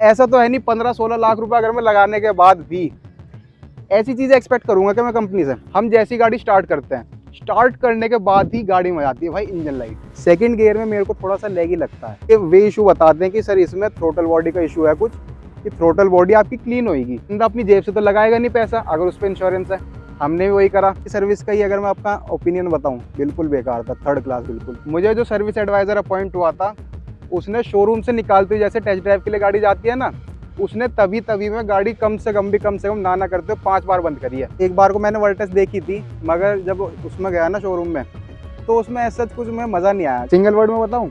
ऐसा तो है नहीं 15-16 लाख रुपए अगर मैं लगाने के बाद भी ऐसी चीज़ें एक्सपेक्ट करूंगा कि मैं कंपनी से। हम जैसी गाड़ी स्टार्ट करते हैं, स्टार्ट करने के बाद ही गाड़ी में आती है भाई इंजन लाइट। सेकंड गियर में मेरे को थोड़ा सा लैगी लगता है। ये वे इशू बताते हैं कि सर इसमें थ्रोटल बॉडी का इशू है कुछ, कि थ्रोटल बॉडी आपकी क्लीन होगी। बंदा अपनी जेब से तो लगाएगा नहीं पैसा अगर उस पर इंश्योरेंस है। हमने भी वही करा। सर्विस का ही अगर मैं अपना ओपिनियन बताऊं, बिल्कुल बेकार था, थर्ड क्लास बिल्कुल। मुझे जो सर्विस एडवाइजर अपॉइंट हुआ था, उसने शोरूम से निकालते हुए जैसे टेस्ट ड्राइव के लिए गाड़ी जाती है ना, उसने तभी में गाड़ी कम से कम ना करते 5 बार बंद करी है। एक बार को मैंने वर्टेस देखी थी, मगर जब उसमें गया ना शोरूम में, तो उसमें ऐसा कुछ में मजा नहीं आया। सिंगल वर्ड में बताऊं,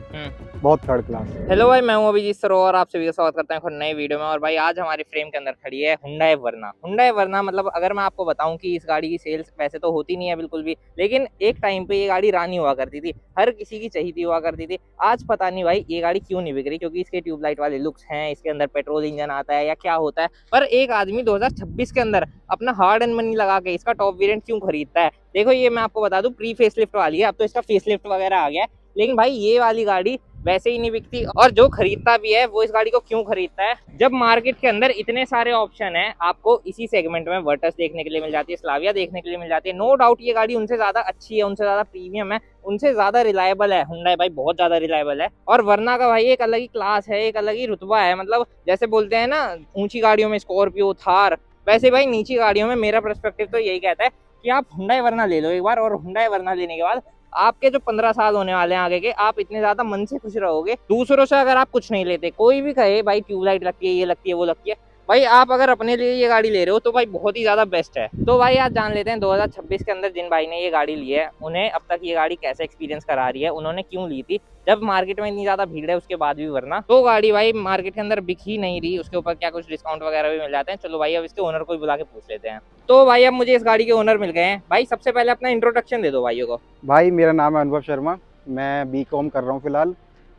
बहुत थर्ड क्लास। हेलो भाई, मैं हूं अभिजीत सर और आप सभी का स्वागत करता हूं एक नए वीडियो में। और भाई आज हमारे फ्रेम के अंदर खड़ी है हुंडई वर्ना। हुंडई वर्ना मतलब अगर मैं आपको बताऊं कि इस गाड़ी की सेल्स वैसे तो होती नहीं है बिल्कुल भी, लेकिन एक टाइम पे ये गाड़ी रानी हुआ करती थी, हर किसी की चाहिए हुआ करती थी। आज पता नहीं भाई ये गाड़ी क्यों नहीं बिक रही, क्योंकि इसके ट्यूबलाइट वाले लुक्स हैं, इसके अंदर पेट्रोल इंजन आता है या क्या होता है। पर एक आदमी 2026 के अंदर अपना हार्ड एंड मनी लगा के इसका टॉप वेरिएंट क्यों खरीदता है? देखो ये मैं आपको बता दूं, प्री फेसलिफ्ट वाली है, अब तो इसका फेसलिफ्ट वगैरह आ गया है, लेकिन भाई ये वाली गाड़ी वैसे ही नहीं बिकती। और जो खरीदता भी है वो इस गाड़ी को क्यों खरीदता है, जब मार्केट के अंदर इतने सारे ऑप्शन है। आपको इसी सेगमेंट में वर्टस देखने के लिए मिल जाती है, स्लाविया देखने के लिए मिल जाती है। नो डाउट ये गाड़ी उनसे ज्यादा अच्छी है, उनसे ज्यादा प्रीमियम है, उनसे ज्यादा रिलायबल है। हुंडई भाई बहुत ज्यादा रिलायबल है। और वरना का भाई एक अलग ही क्लास है, एक अलग ही रुतबा है। मतलब जैसे बोलते हैं ना ऊंची गाड़ियों में स्कॉर्पियो, थार, वैसे भाई नीची गाड़ियों में मेरा पर्सपेक्टिव तो यही कहता है कि आप हुंडई वरना ले लो एक बार। और हुंडई वरना लेने के बाद आपके जो 15 साल होने वाले हैं आगे के, आप इतने ज्यादा मन से खुश रहोगे। दूसरों से अगर आप कुछ नहीं लेते, कोई भी कहे भाई ट्यूबलाइट लगती है, ये लगती है, वो लगती है, भाई आप अगर अपने लिए ये गाड़ी ले रहे हो तो भाई बहुत ही ज्यादा बेस्ट है। तो भाई आज जान लेते हैं 2026 के अंदर जिन भाई ने ये गाड़ी ली है उन्हें अब तक ये गाड़ी कैसे एक्सपीरियंस करा रही है, उन्होंने क्यों ली थी, जब मार्केट में इतनी ज्यादा भीड़ है उसके बाद भी। वरना तो गाड़ी भाई मार्केट के अंदर बिक ही नहीं रही, उसके ऊपर क्या कुछ डिस्काउंट वगैरह भी मिल जाते हैं। चलो भाई अब इसके ओनर को भी बुला के पूछ लेते हैं। तो भाई अब मुझे इस गाड़ी के ओनर मिल गए हैं। भाई सबसे पहले अपना इंट्रोडक्शन दे दो भाइयों को। भाई मेरा नाम है अनुभव शर्मा, मैं बीकॉम कर रहा हूँ फिलहाल।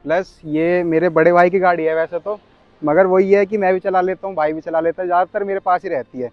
प्लस ये मेरे बड़े भाई की गाड़ी है वैसे तो, मगर वही है कि मैं भी चला लेता हूँ, भाई भी चला लेता है, ज़्यादातर मेरे पास ही रहती है।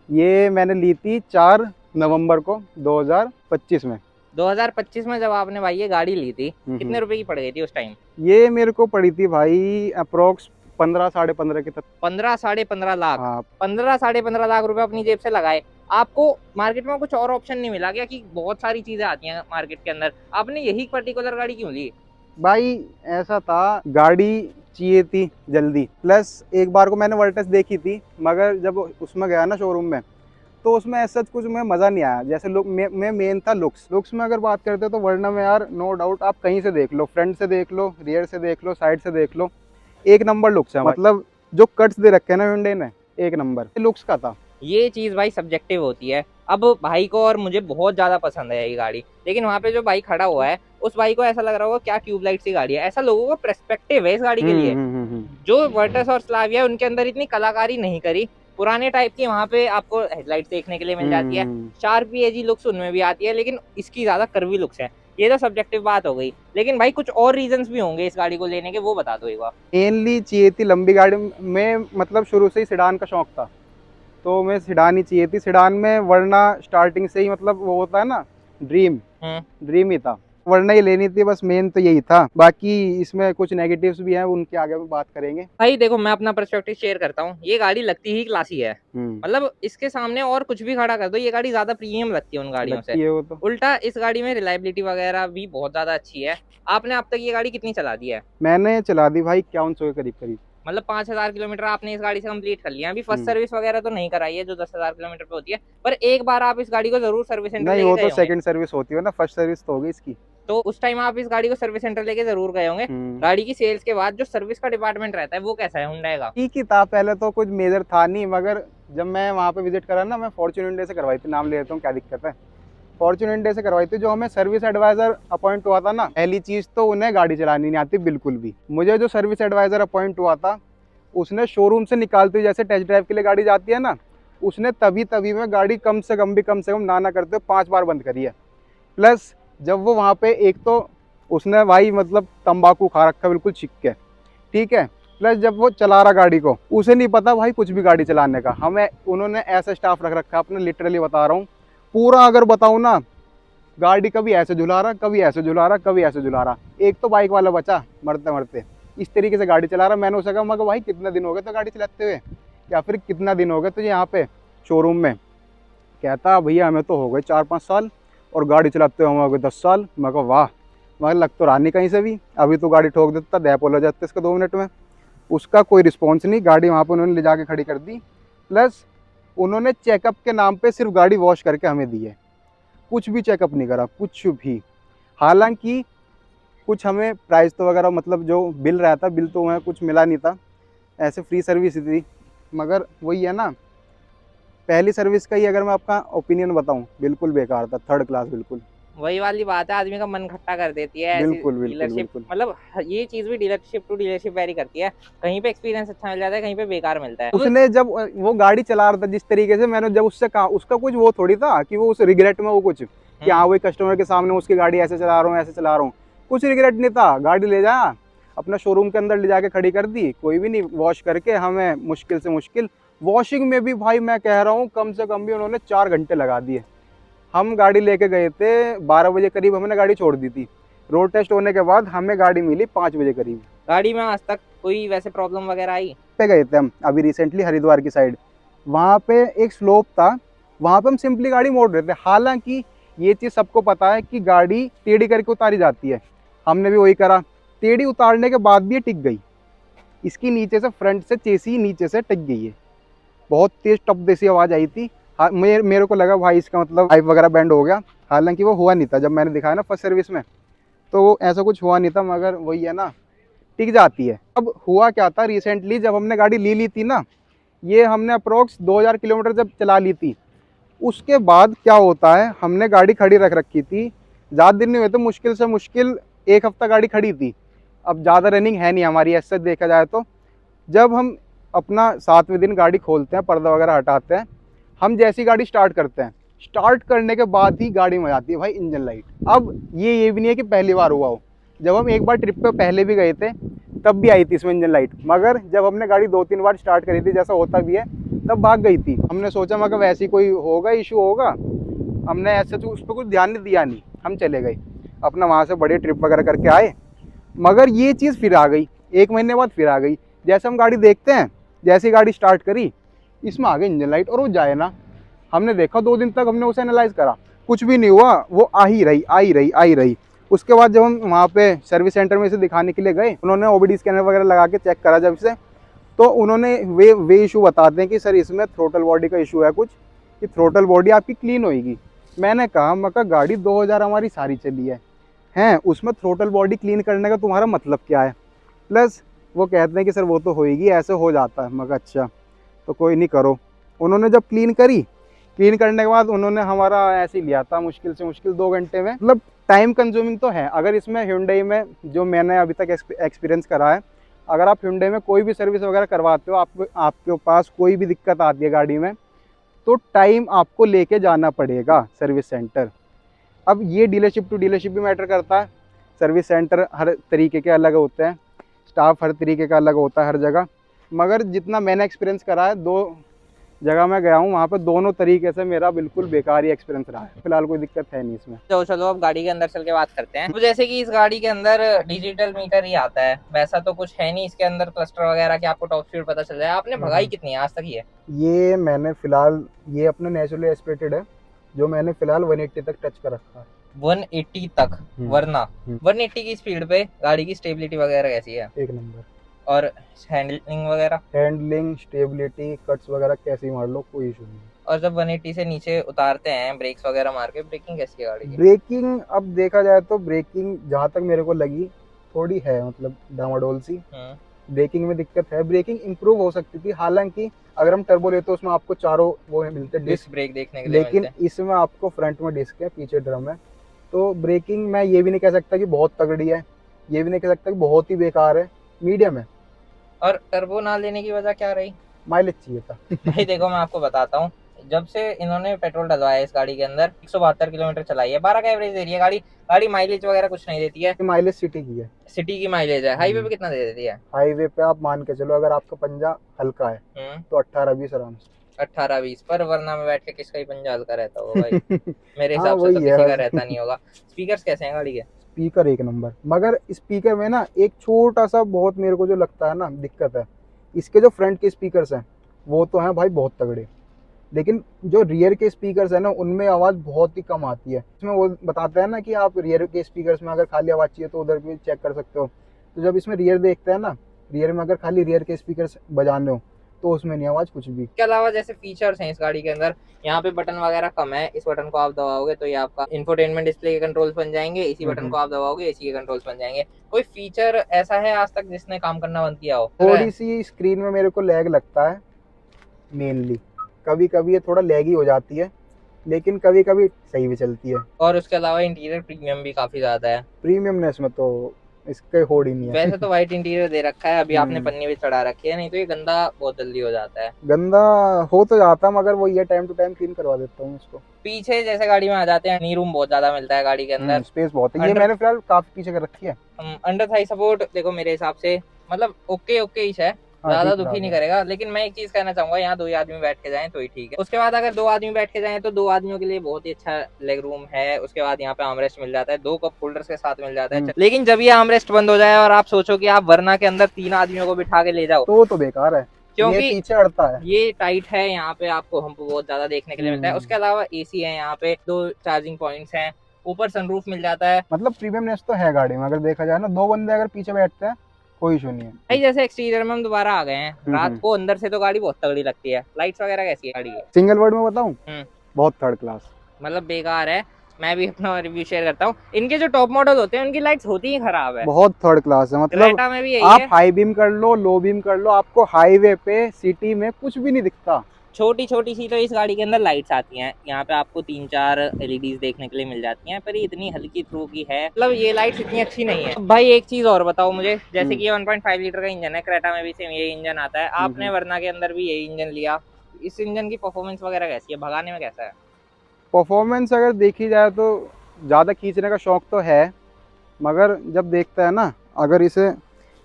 ये मैंने ली थी 4 नवंबर को 2025 में। 2025 में जब आपने भाई ये गाड़ी ली थी, हम्म। कितने रुपए की पड़ गई थी उस टाइम? ये मेरे को पड़ी थी भाई अप्रोक्स 15 साढ़े 15 की तक। 15 साढ़े 15 लाख? हाँ। 15 साढ़े 15 लाख रुपए अपनी जेब से लगाए। आपको मार्केट में कुछ और ऑप्शन नहीं मिला क्या? कि बहुत सारी चीजें आती हैं मार्केट के अंदर, आपने यही पर्टिकुलर गाड़ी क्यों ली? भाई ऐसा था, गाड़ी चाहिए थी जल्दी। प्लस एक बार को मैंने वर्टेस देखी थी, मगर जब उसमें गया ना शोरूम में, तो उसमें ऐसा कुछ में मज़ा नहीं आया। जैसे लुक में मेन था लुक्स में अगर बात करते तो वरना में यार नो डाउट आप कहीं से देख लो, फ्रंट से देख लो, रियर से देख लो, साइड से देख लो, एक नंबर लुक्स है। मतलब जो कट्स दे रखे हैं ना hyundai ने, एक नंबर लुक्स का था। ये चीज भाई सब्जेक्टिव होती है। अब भाई को और मुझे बहुत ज्यादा पसंद है ये गाड़ी, लेकिन वहां पे जो भाई खड़ा हुआ है उस भाई को ऐसा लग रहा होगा क्या ट्यूबलाइट सी गाड़ी है। ऐसा लोगों का पर्सपेक्टिव है इस गाड़ी के लिए। हम्म। जो वर्टस और स्लाविया उनके अंदर इतनी कलाकारी नहीं करी, पुराने टाइप की वहां पे आपको हेडलाइट देखने के लिए मिल जाती है, शार्पी एजी लुक्स उनमें भी आती है, लेकिन इसकी ज्यादा कर्वी लुक्स है। ये तो सब्जेक्टिव बात हो गई, लेकिन भाई कुछ और रीजंस भी होंगे इस गाड़ी को लेने के, वो बता दो एक बार। मेनली चाहिए थी लंबी गाड़ी में, मतलब शुरू से ही सिडान का शौक था, तो मैं सिडान ही चाहिए थी। सिडान में वरना स्टार्टिंग से ही मतलब वो होता है ना ड्रीम, ड्रीम ही था, वरना ही लेनी थी बस। मेन तो यही था, बाकी इसमें कुछ नेगेटिव्स भी हैं, उनके आगे में बात करेंगे। भाई देखो मैं अपना पर्सपेक्टिव शेयर करता हूँ, ये गाड़ी लगती ही क्लासी है। मतलब इसके सामने और कुछ भी खड़ा कर दो, ये गाड़ी ज्यादा प्रीमियम लगती है उन गाड़ियों से। लगती है वो तो। उल्टा इस गाड़ी में रिलायबिलिटी वगैरह भी बहुत ज्यादा अच्छी है। आपने अब तक ये गाड़ी कितनी चला दी है? मैंने चला दी भाई 5100 के करीब करीब। मतलब 5,000 किलोमीटर आपने इस गाड़ी से कंप्लीट कर लिया। अभी फर्स्ट सर्विस वगैरह तो नहीं कराई है जो 10,000 किलोमीटर पे होती है, पर एक बार आप इस गाड़ी को जरूर सर्विस सेंटर नहीं, लेके वो गए तो होंगे। सेकंड सर्विस होती है ना, फर्स्ट सर्विस तो होगी इसकी। तो उस टाइम आप इस गाड़ी को सर्विस सेंटर लेके जरूर गए होंगे। गाड़ी की सेल्स के बाद जो सर्विस का डिपार्टमेंट रहता है वो कैसा है हुंडई का? ठीक ही था, पहले तो कुछ मेजर था नहीं, मगर जब मैं वहाँ पे विजिट करा ना, मैं फॉर्च्यून hyundai से करवाई थी, नाम ले लेता हूँ क्या दिक्कत है, फॉर्च्यून hyundai से करवाई थी। जो हमें सर्विस एडवाइजर अपॉइंट हुआ था ना, पहली चीज़ तो उन्हें गाड़ी चलानी नहीं आती बिल्कुल भी। मुझे जो सर्विस एडवाइजर अपॉइंट हुआ था, उसने शोरूम से निकालते हुए जैसे टेस्ट ड्राइव के लिए गाड़ी जाती है ना, उसने तभी में गाड़ी कम से कम ना करते हुए 5 बार बंद करी है। प्लस जब वो वहाँ पे, एक तो उसने भाई मतलब तंबाकू खा रखा बिल्कुल छिक के, ठीक है। प्लस जब वो चला रहा गाड़ी को, उसे नहीं पता भाई कुछ भी गाड़ी चलाने का। हमें उन्होंने ऐसा स्टाफ रख रखा है अपने, लिटरली बता रहा हूँ, पूरा अगर बताऊँ ना, गाड़ी कभी ऐसे झुला रहा, कभी ऐसे झुला रहा, कभी ऐसे झुला रहा। एक तो बाइक वाला बचा मरते मरते, इस तरीके से गाड़ी चला रहा। मैंने उससे कहा, मैं भाई कितना दिन हो गए तो गाड़ी चलाते हुए, या फिर कितना दिन हो गए तुझे यहाँ पे शोरूम में? कहता भैया हमें तो हो गए 4-5 साल और गाड़ी चलाते हुए हमें हो गए 10 साल। मैं कहा वाह, मगर लग तो रहा नहीं कहीं से भी, अभी तो गाड़ी ठोक देता, दैपोल हो जाते इसका 2 मिनट में। उसका कोई रिस्पॉन्स नहीं, गाड़ी वहाँ पर उन्होंने ले जाके खड़ी कर दी, प्लस उन्होंने चेकअप के नाम पे सिर्फ गाड़ी वॉश करके हमें दी है, कुछ भी चेकअप नहीं करा, कुछ भी। हालांकि कुछ हमें प्राइस तो वगैरह मतलब जो बिल रहा था, बिल तो वहाँ कुछ मिला नहीं था, ऐसे फ्री सर्विस ही थी। मगर वही है ना, पहली सर्विस का ही अगर मैं आपका ओपिनियन बताऊं, बिल्कुल बेकार था, 3rd क्लास बिल्कुल। वही वाली बात है, आदमी का मन खट्टा कर देती है ऐसी बिल्कुल बिल्कुल डीलरशिप। बिल्कुल। मतलब ये चीज भी डीलरशिप टू डीलरशिप वेरी करती है, कहीं पे एक्सपीरियंस अच्छा मिल जाता है, कहीं पे बेकार मिलता है। उसने जब वो गाड़ी चला रहा था जिस तरीके से, मैंने जब उससे कहा, उसका कुछ वो थोड़ी था कि वो उस रिग्रेट में वो कुछ कि हाँ वही कस्टमर के सामने उसकी गाड़ी ऐसे चला रहा हूँ ऐसे चला रहा हूँ, कुछ रिग्रेट नहीं था। गाड़ी ले जा अपना शोरूम के अंदर ले जाके खड़ी कर दी, कोई भी नहीं वॉश करके, हमें मुश्किल से मुश्किल वॉशिंग में भी भाई मैं कह रहा हूँ कम से कम भी उन्होंने 4 घंटे लगा दिए। हम गाड़ी लेके गए थे 12 बजे करीब, हमने गाड़ी छोड़ दी थी, रोड टेस्ट होने के बाद हमें गाड़ी मिली 5 बजे करीब। गाड़ी में आज तक कोई वैसे प्रॉब्लम वगैरह आई? पे गए थे हम अभी रिसेंटली हरिद्वार की साइड, वहाँ पे एक स्लोप था, वहाँ पे हम सिंपली गाड़ी मोड़ रहे थे। हालांकि ये चीज़ सबको पता है कि गाड़ी टेढ़ी करके उतारी जाती है, हमने भी वही करा। टेढ़ी उतारने के बाद भी ये टिक गई, इसकी नीचे से फ्रंट से चेसी नीचे से टिक गई है। बहुत तेज टप जैसी आवाज़ आई थी। हाँ, मेरे को लगा भाई इसका मतलब पाइप वगैरह बैंड हो गया, हालांकि वो हुआ नहीं था। जब मैंने दिखाया ना फर्स्ट सर्विस में, तो ऐसा कुछ हुआ नहीं था, मगर वही है ना, टिक जाती है। अब हुआ क्या था, रिसेंटली जब हमने गाड़ी ली थी ना, ये हमने अप्रोक्स 2000 किलोमीटर जब चला ली थी, उसके बाद क्या होता है, हमने गाड़ी खड़ी रख रखी थी, ज़्यादा दिन नहीं हुए तो मुश्किल से मुश्किल 1 हफ्ता गाड़ी खड़ी थी। अब ज़्यादा रनिंग है नहीं हमारी ऐसे देखा जाए तो। जब हम अपना 7वें दिन गाड़ी खोलते हैं, पर्दा वगैरह हटाते हैं, हम जैसी गाड़ी स्टार्ट करते हैं, स्टार्ट करने के बाद ही गाड़ी में जाती है भाई इंजन लाइट। अब ये भी नहीं है कि पहली बार हुआ हो, जब हम एक बार ट्रिप पे पहले भी गए थे तब भी आई थी इसमें इंजन लाइट, मगर जब हमने गाड़ी 2-3 बार स्टार्ट करी थी, जैसा होता भी है, तब भाग गई थी। हमने सोचा मगर वैसी कोई होगा, इशू होगा, हमने ऐसे तो उस पर कुछ ध्यान नहीं दिया, नहीं हम चले गए अपना, वहाँ से बड़े ट्रिप वगैरह करके आए। मगर ये चीज़ फिर आ गई, 1 महीने बाद फिर आ गई। जैसे हम गाड़ी देखते हैं, जैसी गाड़ी स्टार्ट करी, इसमें आ गई इंजन लाइट, और वो जाए ना, हमने देखा 2 दिन तक हमने उसे एनालाइज करा, कुछ भी नहीं हुआ, वो आ ही रही। उसके बाद जब हम वहाँ पे सर्विस सेंटर में इसे दिखाने के लिए गए, उन्होंने ओबीडी स्कैनर वगैरह लगा के चेक करा जब से, तो उन्होंने वे इशू बताते हैं कि सर इसमें थ्रोटल बॉडी का इशू है कुछ, कि थ्रोटल बॉडी आपकी क्लीन होएगी। मैंने कहा मका गाड़ी 2000 हमारी सारी चली है उसमें थ्रोटल बॉडी क्लीन करने का तुम्हारा मतलब क्या है? प्लस वो कहते हैं कि सर वो तो होएगी, ऐसे हो जाता है। मगर अच्छा तो कोई नहीं, करो। उन्होंने जब क्लीन करी, क्लीन करने के बाद उन्होंने हमारा ऐसे ही लिया था मुश्किल से मुश्किल 2 घंटे में। मतलब टाइम कंज्यूमिंग तो है। अगर इसमें Hyundai में जो मैंने अभी तक एक्सपीरियंस करा है, अगर आप Hyundai में कोई भी सर्विस वगैरह करवाते हो, आपके पास कोई भी दिक्कत आती है गाड़ी में, तो टाइम आपको लेके जाना पड़ेगा सर्विस सेंटर। अब ये डीलरशिप टू डीलरशिप भी मैटर करता है, सर्विस सेंटर हर तरीके के अलग होते हैं, स्टाफ हर तरीके का अलग होता है हर जगह। मगर जितना मैंने एक्सपीरियंस करा है, 2 जगह मैं गया हूँ, वहाँ पे दोनों तरीके से मेरा बिल्कुल बेकार ही एक्सपीरियंस रहा है। फिलहाल कोई दिक्कत है नहीं इसमें। तो चलो अब गाड़ी के अंदर चल के बात करते हैं। तो जैसे कि इस गाड़ी के अंदर डिजिटल मीटर ही आता है, वैसा तो कुछ है नहीं इसके अंदर क्लस्टर वगैरह कि आपको टॉप स्पीड पता चल जाए। आपने भगाई कितनी है आज तक? ये मैंने फिलहाल, ये अपने नेचुरली एस्पिरेटेड है, जो मैंने फिलहाल 180 तक टच कर रखा है। 180 तक? वरना 180 की स्पीड पे गाड़ी की स्टेबिलिटी वगैरह कैसी है? 1 नंबर। और हैंडलिंग वगैरह? हैंडलिंग, स्टेबिलिटी, कट्स वगैरह कैसे ही मार लो, कोई इशू नहीं। और जब 180 से नीचे उतारते हैं ब्रेक्स वगैरह मार के, ब्रेकिंग कैसी है गाड़ी की? ब्रेकिंग अब देखा जाए तो ब्रेकिंग जहाँ तक मेरे को लगी थोड़ी है, मतलब डामाडोल सी। ब्रेकिंग में दिक्कत है, ब्रेकिंग इंप्रूव हो सकती थी। हालांकि अगर हम टर्बो लेते उसमें आपको चारों वो मिलते डिस्क ब्रेक देखने के लिए लेकिन मिलते। इसमें आपको फ्रंट में डिस्क है, पीछे ड्रम है। तो ब्रेकिंग मैं ये भी नहीं कह सकता कि बहुत तगड़ी है, ये भी नहीं कह सकता कि बहुत ही बेकार है, मीडियम है। और टर्बो ना लेने की वजह क्या रही? माइलेज चाहिए था। भाई देखो मैं आपको बताता हूँ, जब से इन्होंने पेट्रोल डलवाया इस गाड़ी के अंदर, 172 किलोमीटर चलाई है, 12 का एवरेज दे रही है गाड़ी। गाड़ी माइलेज वगैरह कुछ नहीं देती है। माइलेज सिटी की है, सिटी की माइलेज है। हाईवे पे कितना दे देती है? हाईवे पे आप मान के चलो अगर आपका पंजा हल्का है तो 18-20 आराम से। 18-20 पर, वरना में बैठ के किसका ही पंजा हल्का रहता होगा भाई। मेरे हाँ हिसाब से वही तो है किसी का बस। रहता नहीं होगा। स्पीकर्स कैसे हैं गाड़ी के? स्पीकर एक नंबर, मगर स्पीकर में ना एक छोटा सा बहुत मेरे को जो लगता है ना दिक्कत है, इसके जो फ्रंट के स्पीकर्स हैं वो तो हैं भाई बहुत तगड़े, लेकिन जो रियर के स्पीकर्स हैं ना उनमें आवाज़ बहुत ही कम आती है। इसमें वो बताते हैं ना कि आप रियर के स्पीकर्स में अगर खाली आवाज़ चाहिए तो उधर भी चेक कर सकते हो। तो जब इसमें रियर देखते हैं ना, रियर में अगर खाली रियर के स्पीकर्स बजाने हो तो उसमें नहीं आवाज़ कुछ भी। इसके अलावा जैसे फीचर्स हैं इस गाड़ी के अंदर, यहाँ पे बटन वगैरह कम है। इस बटन को आप दबाओगे तो ये आपका इंफोटेनमेंट डिस्प्ले के कंट्रोल्स बन जाएंगे, इसी बटन को आप दबाओगे एसी के कंट्रोल्स बन जाएंगे। कोई फीचर ऐसा है आज तक जिसने काम करना बंद किया हो? थोड़ी सी स्क्रीन में मेरे को लैग लगता है मेनली, कभी कभी ये थोड़ा लैगी हो जाती है, लेकिन कभी कभी सही भी चलती है। और उसके अलावा इंटीरियर प्रीमियम भी काफी ज्यादा है। प्रीमियमनेस में तो इसके होड़ ही नहीं है। वैसे तो व्हाइट इंटीरियर दे रखा है, अभी आपने पन्नी भी चढ़ा रखी है, नहीं तो ये गंदा बहुत जल्दी हो जाता है। गंदा हो तो जाता, मगर वो ये टाइम टू टाइम क्लीन करवा देता हूँ इसको। पीछे जैसे गाड़ी में आ जाते हैं, नी रूम बहुत ज्यादा मिलता है गाड़ी के अंदर, स्पेस बहुत है। ये अंडर- मैंने फिलहाल काफी पीछे कर रखी है। अंडर थाई सपोर्ट देखो मेरे हिसाब से मतलब ओके ओके ही है, ज्यादा दुखी नहीं करेगा। लेकिन मैं एक चीज कहना चाहूंगा, यहाँ 2 आदमी बैठ के जाएं तो ही ठीक है। उसके बाद अगर 2 आदमी बैठ के जाएं तो 2 आदमियों के लिए बहुत ही अच्छा लेग रूम है। उसके बाद यहाँ पे आर्मरेस्ट मिल जाता है, 2 कप होल्डर्स के साथ मिल जाता है। लेकिन जब ये आर्मरेस्ट बंद हो जाए और आप सोचो कि आप वरना के अंदर 3 आदमियों को बिठा के ले जाओ तो बेकार है, क्योंकि ये पीछे अड़ता है। ये टाइट है, यहाँ पे आपको हमको बहुत ज्यादा देखने के लिए मिलता है। उसके अलावा एसी है, यहाँ पे 2 चार्जिंग पॉइंट्स हैं, ऊपर सनरूफ मिल जाता है। मतलब प्रीमियमनेस तो है गाड़ी में, अगर देखा जाए ना 2 बंदे अगर पीछे बैठते हैं कोई इशू नहीं है। भाई जैसे एक्सटीरियर में हम दोबारा आ गए हैं, रात को अंदर से तो गाड़ी बहुत तगड़ी लगती है। लाइट्स वगैरह कैसी है गाड़ी की? सिंगल वर्ड में बताऊं, बहुत थर्ड क्लास, मतलब बेकार है। मैं भी अपना रिव्यू शेयर करता हूँ। इनके जो टॉप मॉडल होते हैं उनकी लाइट्स होती ही खराब है, बहुत थर्ड क्लास है। मतलब क्रेटा में भी यही आप है, हाई बीम कर लो, लो बीम कर लो, आपको हाईवे पे सिटी में कुछ भी नहीं दिखता। छोटी छोटी सी तो इस गाड़ी के अंदर लाइट्स आती हैं। यहाँ पे आपको 3-4 एलईडीज देखने के लिए मिल जाती हैं, पर ये इतनी हल्की थ्रू की है, मतलब ये लाइट्स इतनी अच्छी नहीं है। भाई एक चीज और बताओ मुझे, जैसे कि ये 1.5 लीटर का इंजन है, क्रेटा में भी सेम यही इंजन आता है, आपने वरना के अंदर भी यही इंजन लिया, इस इंजन की परफॉर्मेंस वगैरह कैसी है, भगाने में कैसा है? परफॉर्मेंस अगर देखी जाए तो ज़्यादा खींचने का शौक तो है, मगर जब देखता है ना, अगर इसे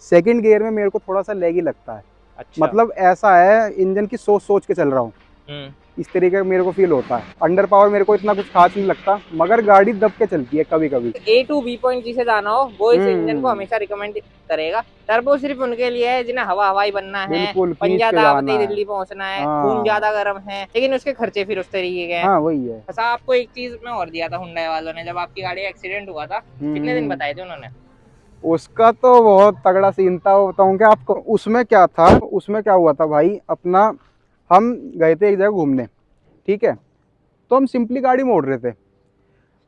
सेकंड गियर में मेरे को थोड़ा सा लैगी लगता है। अच्छा। मतलब ऐसा है, इंजन की सोच सोच के चल रहा हूँ, इस तरीके का मेरे को फील होता है। अंडर पावर मेरे को इतना कुछ खास नहीं लगता, मगर गाड़ी दब के चलती है कभी कभी। A to B पॉइंट जिसे जाना हो वो इस इंजन को हमेशा रिकमेंड करेगा। टर्बो सिर्फ उनके लिए है जिन्हें हवा हवाई बनना है, पंजा दाबते दिल्ली पहुंचना है, खून ज्यादा गर्म है, लेकिन उसके खर्चे फिर उस तरीके के हैं। हाँ वही है। अच्छा, आपको एक चीज में और दिया था हुंडई वालों ने, जब आपकी गाड़ी एक्सीडेंट हुआ था कितने दिन बताए थे उन्होंने? उसका तो बहुत तगड़ा सीन था, वो बताऊं क्या आपको। उसमें क्या था, उसमें क्या हुआ था भाई, अपना हम गए थे एक जगह घूमने, ठीक है, तो हम सिंपली गाड़ी मोड़ रहे थे।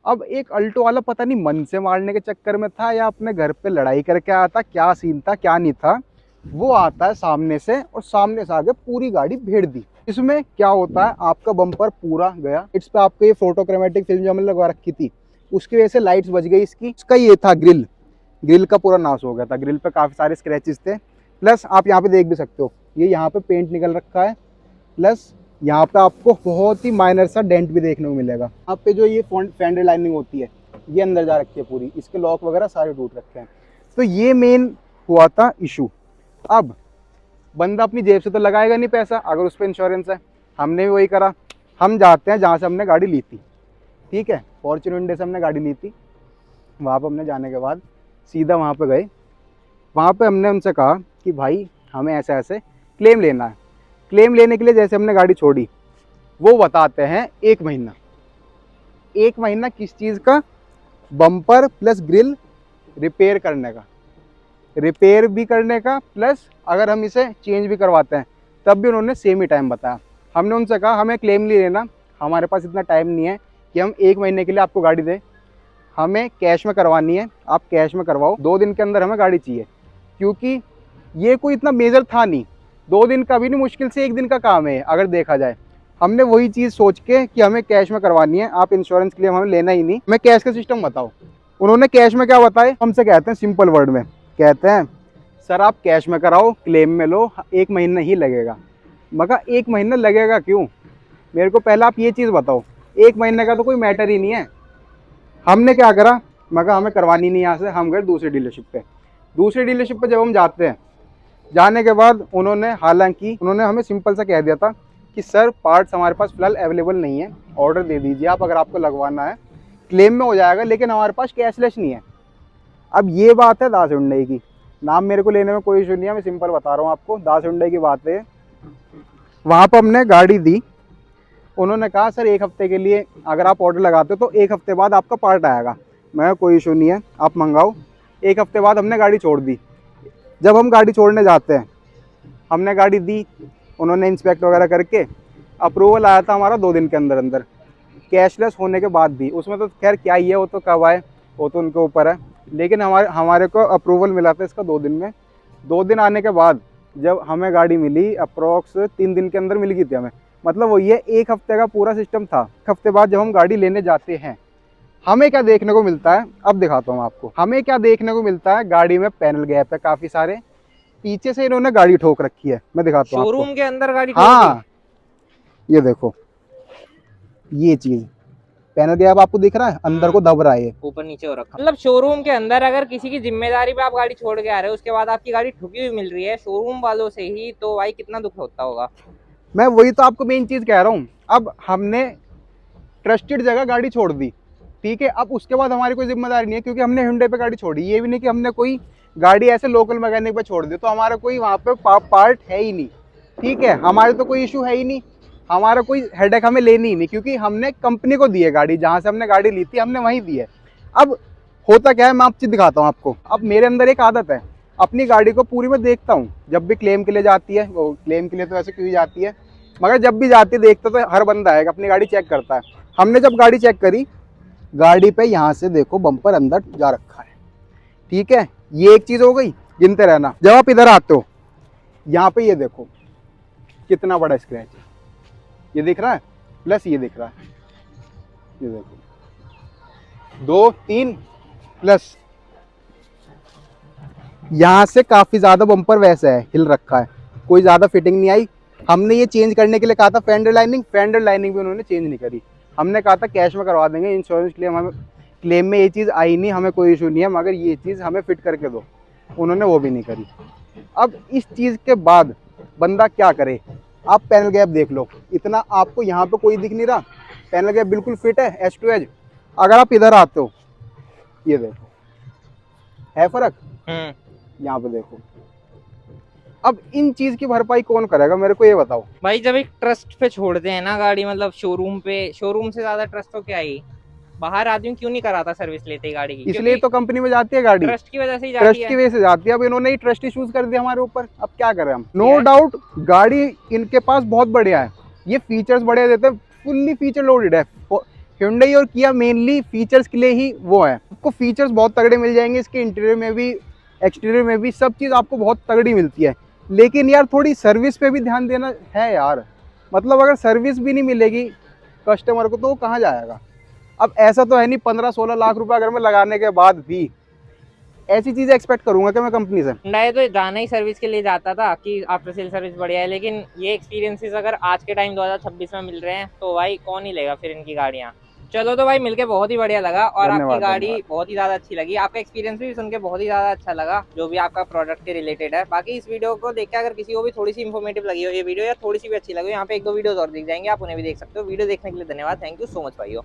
अब एक अल्टो वाला पता नहीं मन से मारने के चक्कर में था या अपने घर पे लड़ाई करके आया था, क्या सीन था क्या नहीं था, वो आता है सामने से और सामने से आगे पूरी गाड़ी भेड़ दी। इसमें क्या होता है, आपका बम्पर पूरा गया। इट्स पे आपको ये फोटोक्रोमेटिक फिल्म जो हमने लगवा रखी थी उसकी वजह से लाइट्स बच गई इसकी। इसका ये था ग्रिल, ग्रिल का पूरा नाश हो गया था, ग्रिल पे काफ़ी सारे स्क्रैचेस थे। प्लस आप यहाँ पे देख भी सकते हो, ये यहाँ पे पेंट निकल रखा है, प्लस यहाँ पे आपको बहुत ही माइनर सा डेंट भी देखने को मिलेगा। यहाँ पे जो ये फेंडर लाइनिंग होती है ये अंदर जा रखी है पूरी, इसके लॉक वगैरह सारे टूट रखे हैं। तो ये मेन हुआ था इशू। अब बंदा अपनी जेब से तो लगाएगा नहीं पैसा, अगर उस पर इंश्योरेंस है। हमने भी वही करा, हम जाते हैं जहाँ से हमने गाड़ी ली थी, ठीक है, फॉर्च्यून विंडो से हमने गाड़ी ली थी। वहाँ पर हमने जाने के बाद सीधा वहाँ पे गए, वहाँ पे हमने उनसे कहा कि भाई हमें ऐसे ऐसे क्लेम लेना है। क्लेम लेने के लिए जैसे हमने गाड़ी छोड़ी, वो बताते हैं 1 महीना। 1 महीना किस चीज़ का? बम्पर प्लस ग्रिल रिपेयर करने का, रिपेयर भी करने का, प्लस अगर हम इसे चेंज भी करवाते हैं तब भी उन्होंने सेम ही टाइम बताया। हमने उनसे कहा हमें क्लेम नहीं लेना, हमारे पास इतना टाइम नहीं है कि हम 1 महीने के लिए आपको गाड़ी दें, हमें कैश में करवानी है, आप कैश में करवाओ, 2 दिन के अंदर हमें गाड़ी चाहिए। क्योंकि ये कोई इतना मेजर था नहीं, 2 दिन का भी नहीं, मुश्किल से 1 दिन का काम है अगर देखा जाए। हमने वही चीज़ सोच के कि हमें कैश में करवानी है, आप इंश्योरेंस के लिए हमें लेना ही नहीं, हमें कैश का सिस्टम बताओ। उन्होंने कैश में क्या बताए, हमसे कहते हैं सिंपल वर्ड में, कहते हैं सर आप कैश में कराओ, क्लेम में लो, 1 महीना ही लगेगा। मगर 1 महीना लगेगा क्यों, मेरे को पहले आप ये चीज़ बताओ। 1 महीने का तो कोई मैटर ही नहीं है। हमने क्या करा, मगर हमें करवानी नहीं यहाँ से, हम गए दूसरी डीलरशिप पे। दूसरी डीलरशिप पे जब हम जाते हैं, जाने के बाद उन्होंने हमें सिंपल सा कह दिया था कि सर पार्ट्स हमारे पास फिलहाल अवेलेबल नहीं है, ऑर्डर दे दीजिए आप, अगर आपको लगवाना है क्लेम में हो जाएगा, लेकिन हमारे पास कैशलेस नहीं है। अब ये बात है दास हुंडई की, नाम मेरे को लेने में कोई इशू नहीं है, मैं सिंपल बता रहा हूँ आपको। दास हुंडई की बात है, वहाँ पर हमने गाड़ी दी, उन्होंने कहा सर 1 हफ्ते के लिए अगर आप ऑर्डर लगाते हो तो 1 हफ्ते बाद आपका पार्ट आएगा। मैं कोई इशू नहीं है, आप मंगाओ। 1 हफ्ते बाद हमने गाड़ी छोड़ दी। जब हम गाड़ी छोड़ने जाते हैं, हमने गाड़ी दी, उन्होंने इंस्पेक्ट वगैरह करके अप्रूवल आया था हमारा 2 दिन के अंदर अंदर, कैशलेस होने के बाद भी। उसमें तो खैर क्या ही है, वो तो कब आए वो तो उनके ऊपर है, लेकिन हमारे को अप्रूवल मिला था इसका 2 दिन में। 2 दिन आने के बाद जब हमें गाड़ी मिली, अप्रोक्स 3 दिन के अंदर मिल गई थी हमें। मतलब वो ये 1 हफ्ते का पूरा सिस्टम था। 1 हफ्ते बाद जब हम गाड़ी लेने जाते हैं, हमें क्या देखने को मिलता है, अब दिखाता हूँ आपको। हमें क्या देखने को मिलता है, गाड़ी में पैनल गैप है काफ़ी सारे, पीछे से इन्होंने गाड़ी ठोक रखी है। मैं दिखाता हूँ आपको। शोरूम के अंदर गाड़ी ठोक हाँ, ये देखो, ये चीज़ पैनल गैप आपको दिख रहा है, अंदर को दब रहा है ये। दी, ऊपर नीचे हो रखा। मतलब शोरूम के अंदर अगर किसी की जिम्मेदारी पे आप गाड़ी छोड़ के आ रहे हो, उसके बाद आपकी गाड़ी ठुकी हुई मिल रही है शोरूम वालों से ही, तो भाई कितना दुख होता होगा। मैं वही तो आपको मेन चीज़ कह रहा हूँ। अब हमने ट्रस्टेड जगह गाड़ी छोड़ दी, ठीक है, अब उसके बाद हमारी कोई जिम्मेदारी नहीं है, क्योंकि हमने हुंडई पे गाड़ी छोड़ी। ये भी नहीं कि हमने कोई गाड़ी ऐसे लोकल मैकेनिक पे छोड़ दी तो हमारा कोई वहाँ पे पार्ट है ही नहीं, ठीक है, हमारे तो कोई इशू है ही नहीं, हमारा कोई हेडेक हमें लेनी ही नहीं, क्योंकि हमने कंपनी को दी है गाड़ी, जहाँ से हमने गाड़ी ली थी हमने वहीं दी है। अब होता क्या है, मैं आप चीज़ दिखाता हूँ आपको। अब मेरे अंदर एक आदत है, अपनी गाड़ी को पूरी मैं देखता हूँ, जब भी क्लेम के लिए जाती है, वो क्लेम के लिए तो ऐसे क्यों ही जाती है, मगर जब भी जाती है देखता तो हर बंदा है अपनी गाड़ी चेक करता है। हमने जब गाड़ी चेक करी, गाड़ी पे यहाँ से देखो बम्पर अंदर जा रखा है, ठीक है, ये एक चीज़ हो गई। गिनते रहना, जब आप इधर आते हो यहाँ पे ये देखो कितना बड़ा स्क्रैच है, ये दिख रहा है, प्लस ये दिख रहा है, ये देखो 2 3 प्लस, यहाँ से काफ़ी ज़्यादा बम्पर वैसे है, हिल रखा है, कोई ज़्यादा फिटिंग नहीं आई। हमने ये चेंज करने के लिए कहा था फेंडर लाइनिंग भी उन्होंने चेंज नहीं करी। हमने कहा था कैश में करवा देंगे, इंश्योरेंस क्लेम हमें, क्लेम में ये चीज़ आई नहीं, हमें कोई इशू नहीं है, मगर ये चीज़ हमें फिट करके दो, उन्होंने वो भी नहीं करी। अब इस चीज़ के बाद बंदा क्या करे, आप पैनल गैप देख लो, इतना आपको यहाँ पे कोई दिख नहीं रहा, पैनल गैप बिल्कुल फिट है एज टू एज। अगर आप इधर आते हो, ये देखो है फर्क, यहाँ पे देखो। अब इन चीज की भरपाई कौन करेगा, मेरे को ये बताओ। भाई जब एक ट्रस्ट पे छोड़ते हैं ना गाड़ी, मतलब शोरूम पे, शोरूम से ज्यादा ट्रस्ट तो क्या ही, बाहर आदमी क्यों नहीं कराता सर्विस लेते ही गाड़ी की, इसलिए तो कंपनी में जाती है गाड़ी, ट्रस्ट की वजह से ही जाती ट्रस्ट है। की वजह से जाती है। अब इन्होंने ही ट्रस्ट इश्यूज कर दिया हमारे ऊपर, अब क्या करें हम। No Yeah. डाउट गाड़ी इनके पास बहुत बढ़िया है, ये फीचर्स बढ़िया देते हैं, फुल्ली फीचर लोडेड है। Hyundai और Kia मेनली फीचर्स के लिए ही वो है, आपको फीचर्स बहुत तगड़े मिल जाएंगे, इसके इंटीरियर में भी एक्सटीरियर में भी सब चीज़ आपको बहुत तगड़ी मिलती है। लेकिन यार थोड़ी सर्विस पे भी ध्यान देना है यार, मतलब अगर सर्विस भी नहीं मिलेगी कस्टमर को तो वो कहाँ जाएगा। अब ऐसा तो है नहीं 15-16 लाख रुपए अगर मैं लगाने के बाद भी ऐसी चीज़ें एक्सपेक्ट करूंगा कि मैं कंपनी से। Hyundai तो जाना ही सर्विस के लिए जाता था कि आफ्टर सेल सर्विस बढ़िया है, लेकिन ये एक्सपीरियंसेस अगर आज के टाइम 2026 में मिल रहे हैं तो भाई कौन ही लेगा फिर इनकी गाड़ियाँ। चलो तो भाई मिलके बहुत ही बढ़िया लगा, और आपकी धन्यवाद, गाड़ी धन्यवाद। बहुत ही ज़्यादा अच्छी लगी, आपका एक्सपीरियंस भी सुन के बहुत ही ज़्यादा अच्छा लगा, जो भी आपका प्रोडक्ट के रिलेटेड है। बाकी इस वीडियो को देख के अगर किसी को भी थोड़ी सी इन्फॉर्मेटिव लगी हो ये वीडियो, या थोड़ी सी भी अच्छी लगी हो, यहाँ पे 1-2 वीडियोस और दिख जाएंगे, आप उन्हें भी देख सकते हो। वीडियो देखने के लिए धन्यवाद, थैंक यू सो मच भाइयों।